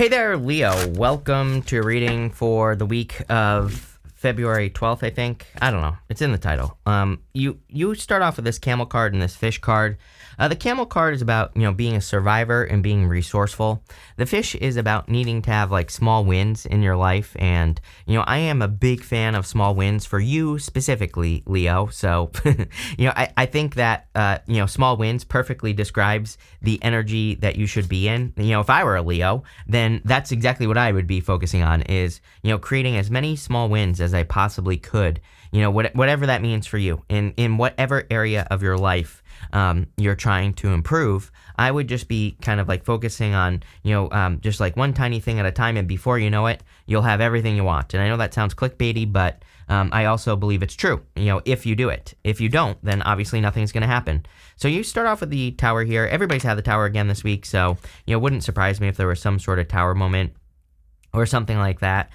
Hey there, Leo. Welcome to a reading for the week of February 12th, I think. I don't know. It's in the title. You start off with this camel card and this fish card. The camel card is about, being a survivor and being resourceful. The fish is about needing to have like small wins in your life. And, I am a big fan of small wins for you specifically, Leo. So, I think that, small wins perfectly describes the energy that you should be in. If I were a Leo, then that's exactly what I would be focusing on is, creating as many small wins as I possibly could, whatever that means for you in whatever area of your life you're trying to improve. I would just be kind of like focusing on, just like one tiny thing at a time. And before you know it, you'll have everything you want. And I know that sounds clickbaity, but I also believe it's true, if you do it. If you don't, then obviously nothing's going to happen. So you start off with the tower here. Everybody's had the tower again this week. So, it wouldn't surprise me if there was some sort of tower moment or something like that,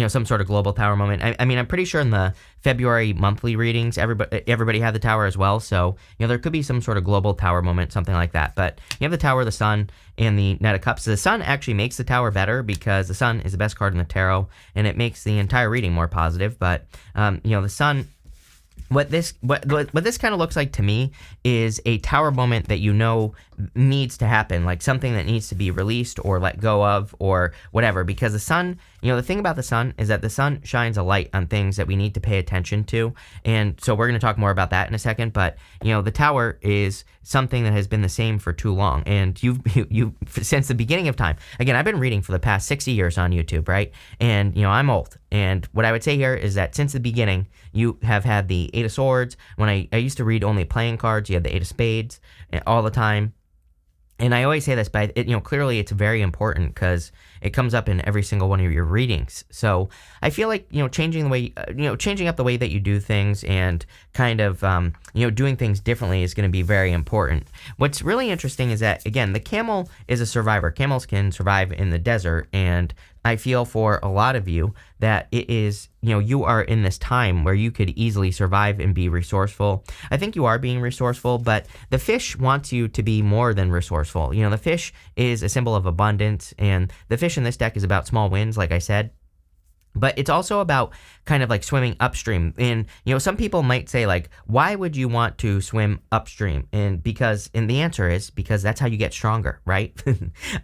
some sort of global tower moment. I mean, I'm pretty sure in the February monthly readings, everybody had the tower as well. So, there could be some sort of global tower moment, something like that. But you have the tower, the sun, and the Knight of Cups. The sun actually makes the tower better because the sun is the best card in the tarot, and it makes the entire reading more positive. But, the sun... What this kind of looks like to me is a tower moment that needs to happen, like something that needs to be released or let go of or whatever. Because the sun, the thing about the sun is that the sun shines a light on things that we need to pay attention to. And so we're going to talk more about that in a second. But, the tower is something that has been the same for too long. And you since the beginning of time. Again, I've been reading for the past 60 years on YouTube, right? And, I'm old. And what I would say here is that since the beginning, you have had the Eight of Swords. When I used to read only playing cards, you had the Eight of Spades all the time. And I always say this, but clearly it's very important because it comes up in every single one of your readings. So I feel like, changing up the way that you do things and kind of, doing things differently is going to be very important. What's really interesting is that, again, the camel is a survivor. Camels can survive in the desert, and I feel for a lot of you that it is, you are in this time where you could easily survive and be resourceful. I think you are being resourceful, but the fish wants you to be more than resourceful. The fish is a symbol of abundance, and the fish in this deck is about small wins, like I said. But it's also about kind of like swimming upstream. And, some people might say like, why would you want to swim upstream? And the answer is because that's how you get stronger, right?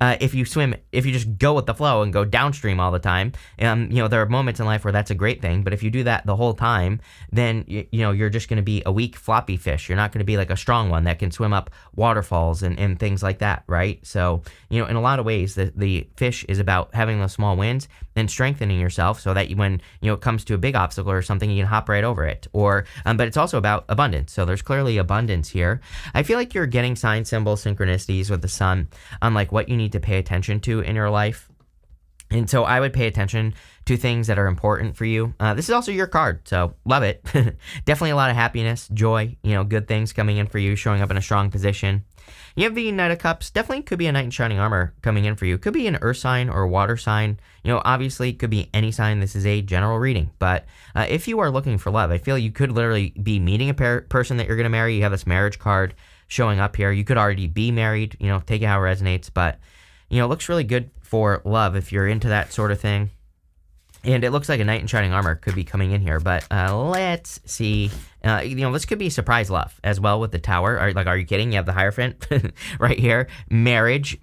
If you just go with the flow and go downstream all the time, there are moments in life where that's a great thing. But if you do that the whole time, then, you're just going to be a weak, floppy fish. You're not going to be like a strong one that can swim up waterfalls and things like that, right? So, in a lot of ways, the fish is about having those small wins and strengthening yourself so that when, it comes to a big obstacle or something, you can hop right over it. Or, but it's also about abundance. So there's clearly abundance here. I feel like you're getting sign symbol synchronicities with the sun on like what you need to pay attention to in your life. And so I would pay attention to things that are important for you. This is also your card, so love it. Definitely a lot of happiness, joy, good things coming in for you, showing up in a strong position. You have the Knight of Cups. Definitely could be a Knight in Shining Armor coming in for you. Could be an earth sign or a water sign. Obviously could be any sign. This is a general reading. But if you are looking for love, I feel you could literally be meeting a person that you're going to marry. You have this marriage card showing up here. You could already be married. Take it how it resonates. But, it looks really good for love if you're into that sort of thing. And it looks like a Knight in Shining Armor could be coming in here. But let's see. This could be surprise love as well with the tower. Are you kidding? You have the Hierophant right here. Marriage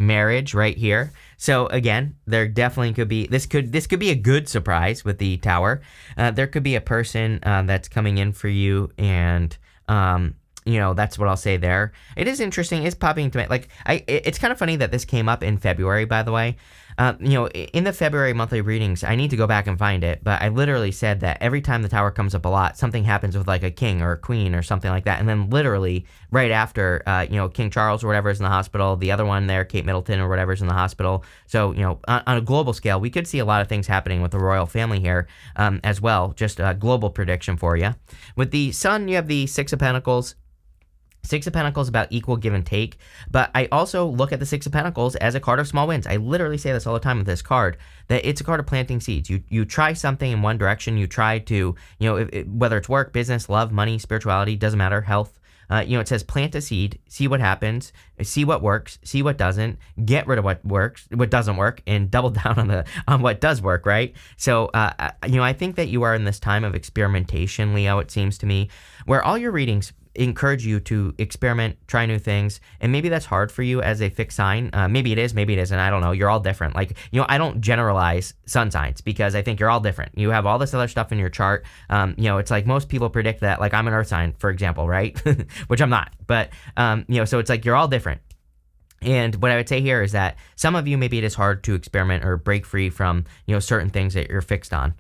right here. So again, there definitely could be, this could be a good surprise with the tower. There could be a person that's coming in for you, and that's what I'll say there. It is interesting. It's popping to me. It's kind of funny that this came up in February, by the way. In the February monthly readings, I need to go back and find it, but I literally said that every time the tower comes up a lot, something happens with like a king or a queen or something like that. And then literally right after, King Charles or whatever is in the hospital, the other one there, Kate Middleton or whatever is in the hospital. So, on a global scale, we could see a lot of things happening with the royal family here as well. Just a global prediction for you. With the sun, you have the Six of Pentacles. Six of Pentacles about equal give and take, but I also look at the Six of Pentacles as a card of small wins. I literally say this all the time with this card, that it's a card of planting seeds. You try something in one direction, you try to, whether it's work, business, love, money, spirituality, doesn't matter, health, It says plant a seed, see what happens, see what works, see what doesn't, get rid of what doesn't work, and double down on what does work, right? So, I think that you are in this time of experimentation, Leo, it seems to me, where all your readings encourage you to experiment, try new things, and maybe that's hard for you as a fixed sign. Maybe it is, maybe it isn't. I don't know. You're all different. I don't generalize sun signs because I think you're all different. You have all this other stuff in your chart. It's like most people predict that, like I'm an earth sign, for example, right? Which I'm not. But, so it's like you're all different. And what I would say here is that some of you, maybe it is hard to experiment or break free from, certain things that you're fixed on.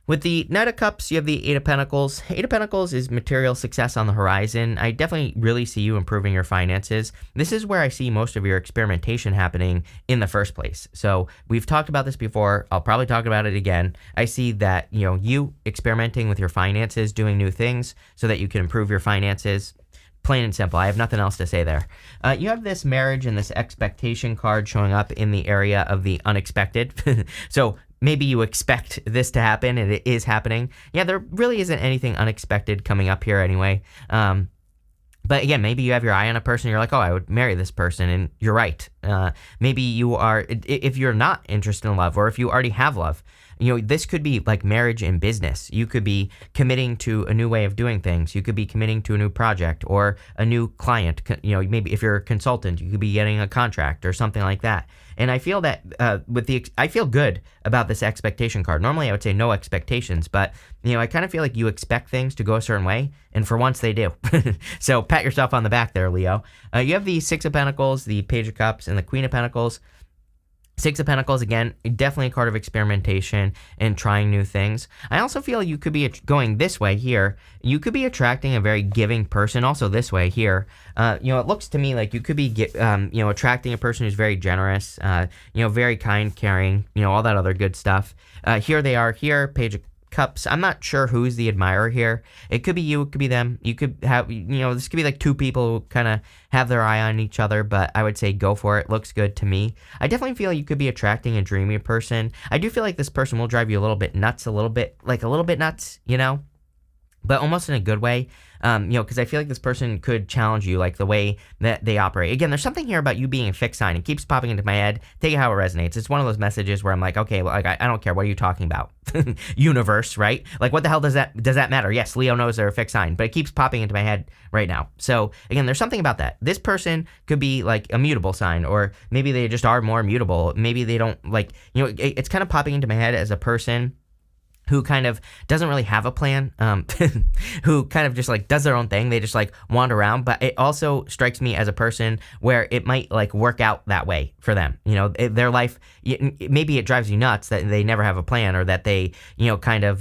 With the Knight of Cups, you have the Eight of Pentacles. Eight of Pentacles is material success on the horizon. I definitely really see you improving your finances. This is where I see most of your experimentation happening in the first place. So we've talked about this before. I'll probably talk about it again. I see that, you experimenting with your finances, doing new things so that you can improve your finances. Plain and simple. I have nothing else to say there. You have this marriage and this expectation card showing up in the area of the unexpected. So maybe you expect this to happen and it is happening. Yeah, there really isn't anything unexpected coming up here anyway. But again, maybe you have your eye on a person, you're like, oh, I would marry this person, and you're right. Maybe you are, if you're not interested in love, or if you already have love, this could be like marriage and business. You could be committing to a new way of doing things. You could be committing to a new project or a new client. Maybe if you're a consultant, you could be getting a contract or something like that. And I feel that I feel good about this expectation card. Normally I would say no expectations, but I kind of feel like you expect things to go a certain way, and for once they do. So pat yourself on the back there, Leo. You have the Six of Pentacles, the Page of Cups, and the Queen of Pentacles. Six of Pentacles, again, definitely a card of experimentation and trying new things. I also feel you could be going this way here. You could be attracting a very giving person also this way here. It looks to me like you could be, attracting a person who's very generous, very kind, caring, all that other good stuff. Here they are here, Page of Cups. I'm not sure who's the admirer here. It could be you, it could be them. You could have, this could be like two people who kind of have their eye on each other, but I would say go for it. Looks good to me. I definitely feel you could be attracting a dreamy person. I do feel like this person will drive you a little bit nuts, but almost in a good way. Because I feel like this person could challenge you, like the way that they operate. Again, there's something here about you being a fixed sign. It keeps popping into my head. Take it how it resonates. It's one of those messages where I'm like, okay, well, I don't care. What are you talking about? Universe, right? Like, what the hell does that matter? Yes, Leo knows they're a fixed sign, but it keeps popping into my head right now. So again, there's something about that. This person could be like a mutable sign, or maybe they just are more mutable. Maybe they don't it's kind of popping into my head as a person who kind of doesn't really have a plan, who kind of just like does their own thing. They just like wander around, but it also strikes me as a person where it might like work out that way for them. Their life, maybe it drives you nuts that they never have a plan, or that they, kind of,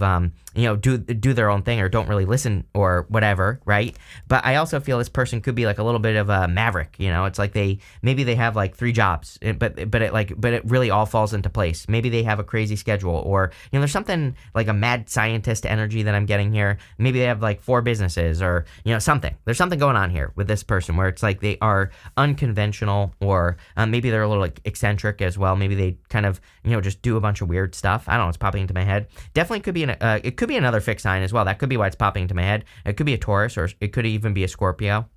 do their own thing or don't really listen or whatever, right? But I also feel this person could be like a little bit of a maverick. It's like maybe they have like 3 jobs, but it really all falls into place. Maybe they have a crazy schedule, or there's something like a mad scientist energy that I'm getting here. Maybe they have like 4 businesses, or something. There's something going on here with this person where it's like they are unconventional, or maybe they're a little like eccentric as well. Maybe they kind of just do a bunch of weird stuff. I don't know. It's popping into my head. Definitely could be it could be another fixed sign as well. That could be why it's popping into my head. It could be a Taurus, or it could even be a Scorpio.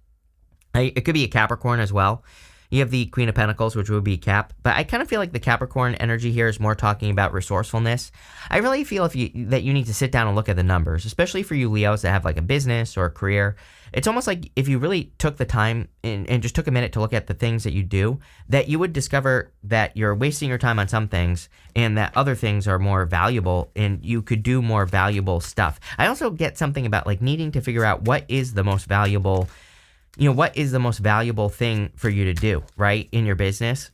It could be a Capricorn as well. You have the Queen of Pentacles, which would be Cap. But I kind of feel like the Capricorn energy here is more talking about resourcefulness. I really feel that you need to sit down and look at the numbers, especially for you Leos that have like a business or a career. It's almost like if you really took the time and just took a minute to look at the things that you do, that you would discover that you're wasting your time on some things and that other things are more valuable and you could do more valuable stuff. I also get something about like needing to figure out what is the most valuable thing for you to do, right, in your business.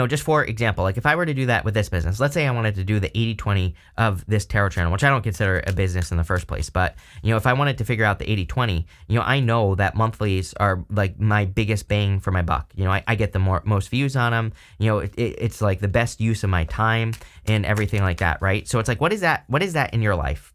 Just for example, like if I were to do that with this business, let's say I wanted to do the 80-20 of this tarot channel, which I don't consider a business in the first place. But, if I wanted to figure out the 80-20, I know that monthlies are like my biggest bang for my buck. I get the most views on them. It's like the best use of my time and everything like that, right? So it's like, what is that in your life?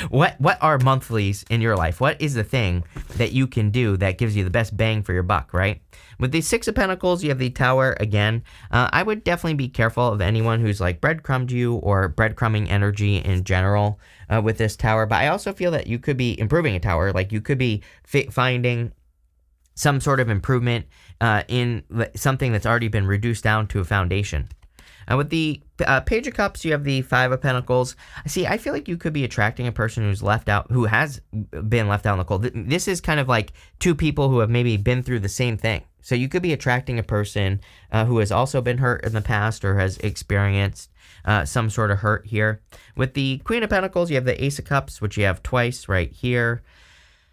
What are monthlies in your life? What is the thing that you can do that gives you the best bang for your buck, right? With the Six of Pentacles, you have the Tower again. I would definitely be careful of anyone who's like breadcrumbed you or breadcrumbing energy in general with this Tower. But I also feel that you could be improving a Tower. Like you could be finding some sort of improvement in something that's already been reduced down to a foundation. With the Page of Cups, you have the Five of Pentacles. See, I feel like you could be attracting a person who's left out, who has been left out in the cold. This is kind of like two people who have maybe been through the same thing. So you could be attracting a person who has also been hurt in the past or has experienced some sort of hurt here. With the Queen of Pentacles, you have the Ace of Cups, which you have twice right here.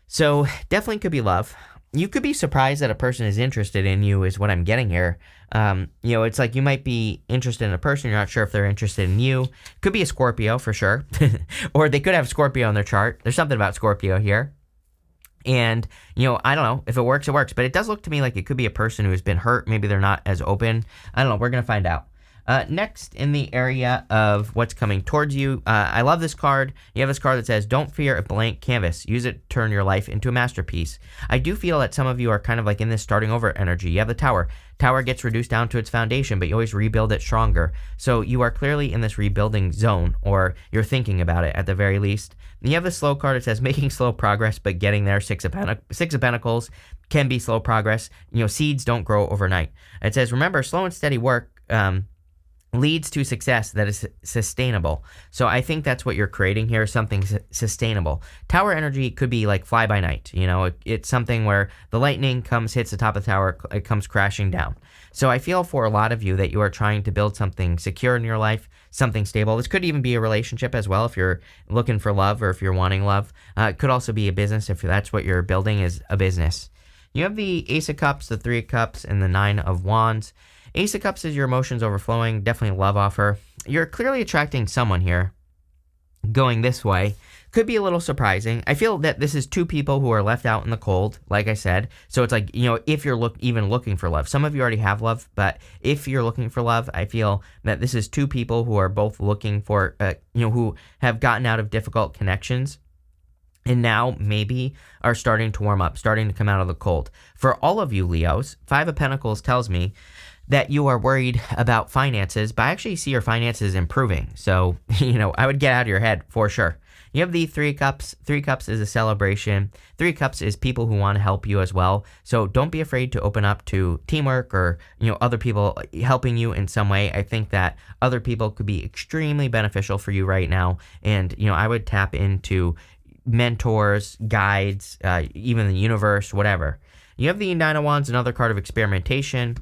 So definitely could be love. You could be surprised that a person is interested in you is what I'm getting here. It's like you might be interested in a person. You're not sure if they're interested in you. Could be a Scorpio for sure. Or they could have Scorpio on their chart. There's something about Scorpio here. And, I don't know. If it works, it works. But it does look to me like it could be a person who has been hurt. Maybe they're not as open. I don't know. We're going to find out. Next, in the area of what's coming towards you, I love this card. You have this card that says, don't fear a blank canvas. Use it to turn your life into a masterpiece. I do feel that some of you are kind of like in this starting over energy. You have the Tower. Tower gets reduced down to its foundation, but you always rebuild it stronger. So you are clearly in this rebuilding zone, or you're thinking about it at the very least. And you have the Slow card that says, making slow progress, but getting there. Six of Pentacles can be slow progress. Seeds don't grow overnight. It says, remember, slow and steady work leads to success that is sustainable. So I think that's what you're creating here, something sustainable. Tower energy could be like fly by night. It's something where the lightning hits the top of the tower, it comes crashing down. So I feel for a lot of you that you are trying to build something secure in your life, something stable. This could even be a relationship as well if you're looking for love or if you're wanting love. It could also be a business if that's what you're building is a business. You have the Ace of Cups, the Three of Cups, and the Nine of Wands. Ace of Cups is your emotions overflowing, definitely love offer. You're clearly attracting someone here going this way. Could be a little surprising. I feel that this is two people who are left out in the cold, like I said. So it's like, if you're even looking for love. Some of you already have love, but if you're looking for love, I feel that this is two people who are both looking for, who have gotten out of difficult connections. And now maybe are starting to warm up, starting to come out of the cold. For all of you Leos, Five of Pentacles tells me that you are worried about finances, but I actually see your finances improving. So, I would get out of your head for sure. You have the Three Cups. Three Cups is a celebration. Three Cups is people who want to help you as well. So don't be afraid to open up to teamwork or, other people helping you in some way. I think that other people could be extremely beneficial for you right now. And, I would tap into mentors, guides, even the universe, whatever. You have the Nine of Wands, another card of experimentation.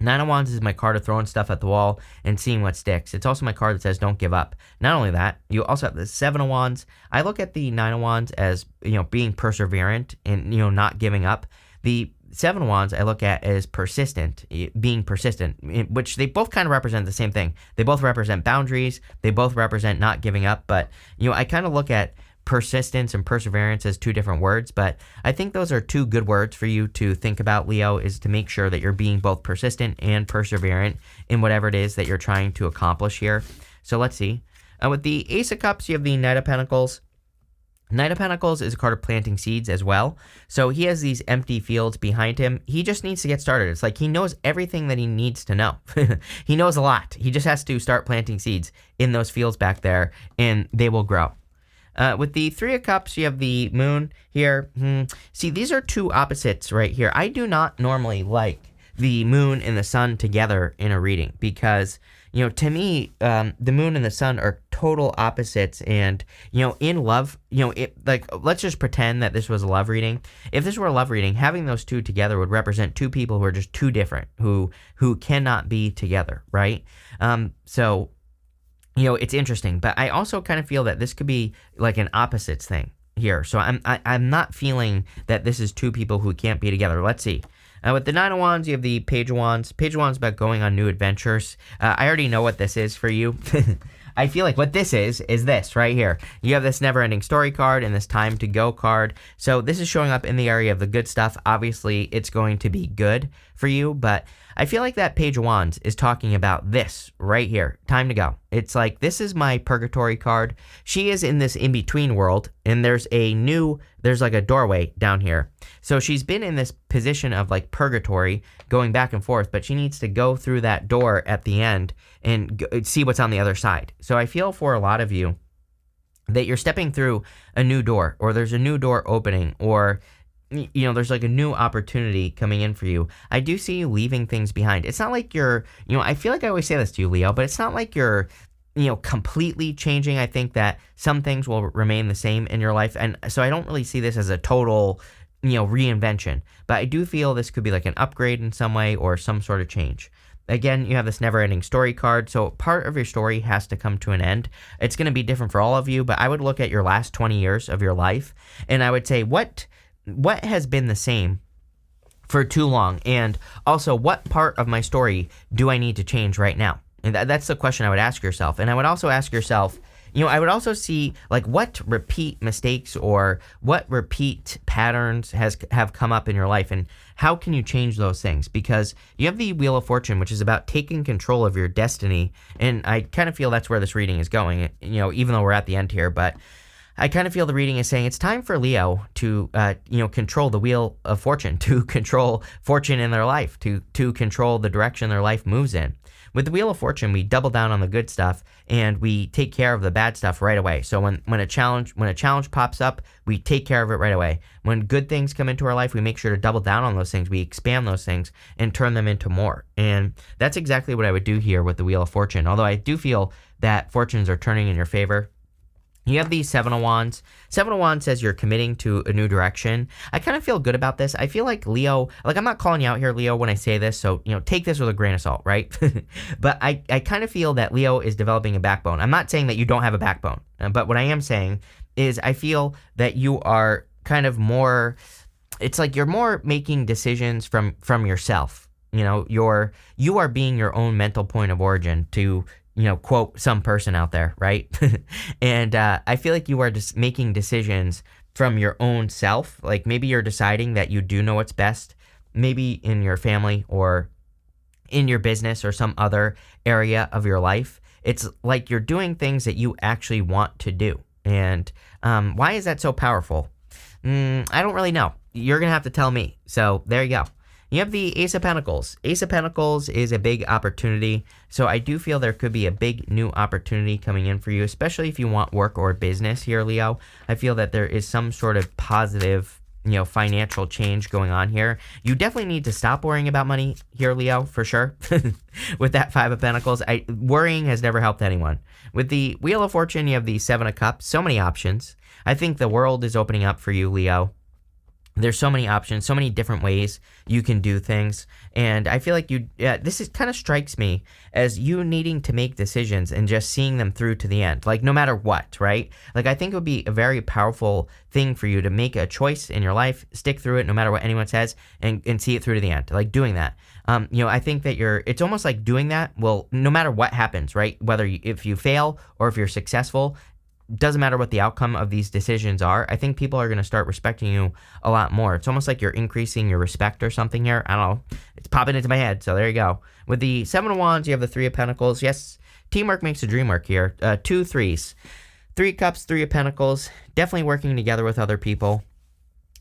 Nine of Wands is my card of throwing stuff at the wall and seeing what sticks. It's also my card that says don't give up. Not only that, you also have the Seven of Wands. I look at the Nine of Wands as, being perseverant and, not giving up. The Seven of Wands I look at as persistent, being persistent, which they both kind of represent the same thing. They both represent boundaries. They both represent not giving up. But, I kind of look at persistence and perseverance as two different words, but I think those are two good words for you to think about, Leo, is to make sure that you're being both persistent and perseverant in whatever it is that you're trying to accomplish here. So let's see. With the Ace of Cups, you have the Knight of Pentacles. Knight of Pentacles is a card of planting seeds as well. So he has these empty fields behind him. He just needs to get started. It's like he knows everything that he needs to know. He knows a lot. He just has to start planting seeds in those fields back there, and they will grow. With the Three of Cups, you have the Moon here. See, these are two opposites right here. I do not normally like the Moon and the Sun together in a reading because, to me, the Moon and the Sun are total opposites. And, in love, let's just pretend that this was a love reading. If this were a love reading, having those two together would represent two people who are just too different, who cannot be together, right? It's interesting, but I also kind of feel that this could be like an opposites thing here. So I'm not feeling that this is two people who can't be together. Let's see. With the Nine of Wands, you have the Page of Wands. Page of Wands is about going on new adventures. I already know what this is for you. I feel like what this is this right here. You have this never-ending story card and this time to go card. So this is showing up in the area of the good stuff. Obviously, it's going to be good for you, but I feel like that Page of Wands is talking about this right here. Time to go. It's like, this is my purgatory card. She is in this in-between world, and there's like a doorway down here. So she's been in this position of like purgatory, going back and forth, but she needs to go through that door at the end and see what's on the other side. So I feel for a lot of you that you're stepping through a new door, or there's a new door opening, or there's like a new opportunity coming in for you. I do see you leaving things behind. It's not like you're, I feel like I always say this to you, Leo, but it's not like you're, completely changing. I think that some things will remain the same in your life. And so I don't really see this as a total, reinvention, but I do feel this could be like an upgrade in some way or some sort of change. Again, you have this never-ending story card, so part of your story has to come to an end. It's going to be different for all of you, but I would look at your last 20 years of your life, and I would say, what has been the same for too long? And also, what part of my story do I need to change right now? And that's the question I would ask yourself. And I would also ask yourself, I would also see like what repeat mistakes or what repeat patterns have come up in your life, and how can you change those things? Because you have the Wheel of Fortune, which is about taking control of your destiny. And I kind of feel that's where this reading is going, even though we're at the end here, but I kind of feel the reading is saying it's time for Leo to, control the Wheel of Fortune, to control fortune in their life, to control the direction their life moves in. With the Wheel of Fortune, we double down on the good stuff and we take care of the bad stuff right away. So when a challenge pops up, we take care of it right away. When good things come into our life, we make sure to double down on those things. We expand those things and turn them into more. And that's exactly what I would do here with the Wheel of Fortune. Although I do feel that fortunes are turning in your favor. You have the Seven of Wands. Seven of Wands says you're committing to a new direction. I kind of feel good about this. I feel like Leo, like I'm not calling you out here, Leo, when I say this, so, take this with a grain of salt, right? But I kind of feel that Leo is developing a backbone. I'm not saying that you don't have a backbone, but what I am saying is I feel that you are kind of more, it's like you're more making decisions from yourself. You are being your own mental point of origin, to quote some person out there, right? And I feel like you are just making decisions from your own self. Like maybe you're deciding that you do know what's best, maybe in your family or in your business or some other area of your life. It's like you're doing things that you actually want to do. And why is that so powerful? I don't really know. You're going to have to tell me. So there you go. You have the Ace of Pentacles. Ace of Pentacles is a big opportunity. So I do feel there could be a big new opportunity coming in for you, especially if you want work or business here, Leo. I feel that there is some sort of positive, financial change going on here. You definitely need to stop worrying about money here, Leo, for sure. With that Five of Pentacles, worrying has never helped anyone. With the Wheel of Fortune, you have the Seven of Cups. So many options. I think the world is opening up for you, Leo. There's so many options, so many different ways you can do things. And I feel like this kind of strikes me as you needing to make decisions and just seeing them through to the end, like no matter what, right? Like I think it would be a very powerful thing for you to make a choice in your life, stick through it no matter what anyone says, and see it through to the end, like doing that. I think that it's almost like doing that will, no matter what happens, right? Whether if you fail or if you're successful, doesn't matter what the outcome of these decisions are. I think people are going to start respecting you a lot more. It's almost like you're increasing your respect or something here. I don't know. It's popping into my head. So there you go. With the Seven of Wands, you have the Three of Pentacles. Yes, teamwork makes the dream work here. 2 threes. 3 Cups, 3 of Pentacles. Definitely working together with other people.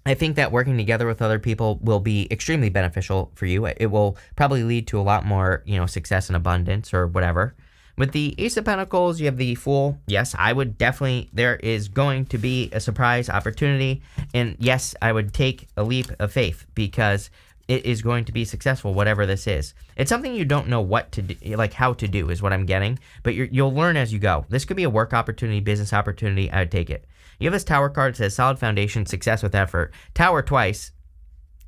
I think that working together with other people will be extremely beneficial for you. It will probably lead to a lot more, success and abundance or whatever. With the Ace of Pentacles, you have the Fool. Yes, I would definitely, there is going to be a surprise opportunity. And yes, I would take a leap of faith because it is going to be successful, whatever this is. It's something you don't know what to do, like how to do is what I'm getting, but you'll learn as you go. This could be a work opportunity, business opportunity. I would take it. You have this Tower card that says solid foundation, success with effort. Tower twice.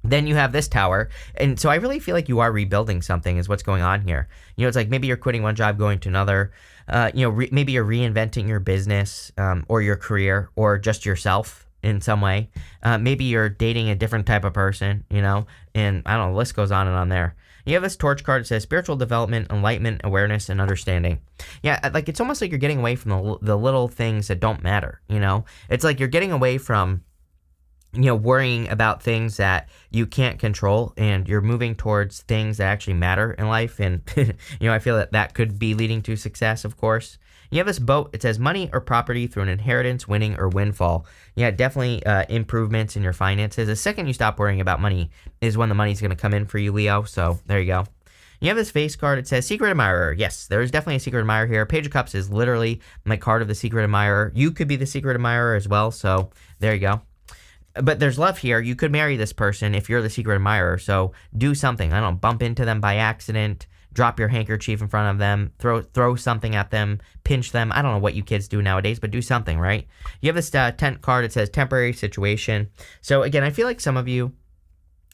Then you have this Tower, and so I really feel like you are rebuilding something is what's going on here. It's like maybe you're quitting one job, going to another. Maybe you're reinventing your business or your career or just yourself in some way. Maybe you're dating a different type of person, and I don't know, the list goes on and on there. You have this Torch card that says spiritual development, enlightenment, awareness, and understanding. Yeah, like it's almost like you're getting away from the little things that don't matter, It's like you're getting away from worrying about things that you can't control, and you're moving towards things that actually matter in life. And, I feel that could be leading to success, of course. You have this boat. It says money or property through an inheritance, winning, or windfall. Yeah, definitely improvements in your finances. The second you stop worrying about money is when the money's going to come in for you, Leo. So there you go. You have this face card. It says Secret Admirer. Yes, there is definitely a Secret Admirer here. Page of Cups is literally my card of the Secret Admirer. You could be the Secret Admirer as well. So there you go. But there's love here. You could marry this person if you're the secret admirer. So do something. I don't know, bump into them by accident, drop your handkerchief in front of them, throw something at them, pinch them. I don't know what you kids do nowadays, but do something, right? You have this tent card. It says temporary situation. So again, I feel like some of you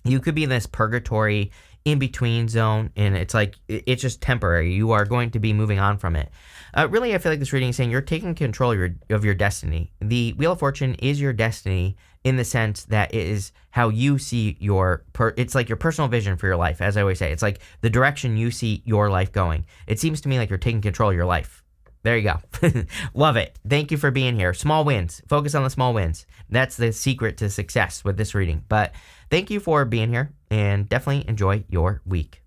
could be in this purgatory in-between zone, and it's like, it's just temporary. You are going to be moving on from it. Really, I feel like this reading is saying you're taking control of your destiny. The Wheel of Fortune is your destiny in the sense that it is how you see it's like your personal vision for your life. As I always say, it's like the direction you see your life going. It seems to me like you're taking control of your life. There you go. Love it. Thank you for being here. Small wins. Focus on the small wins. That's the secret to success with this reading. But thank you for being here, and definitely enjoy your week.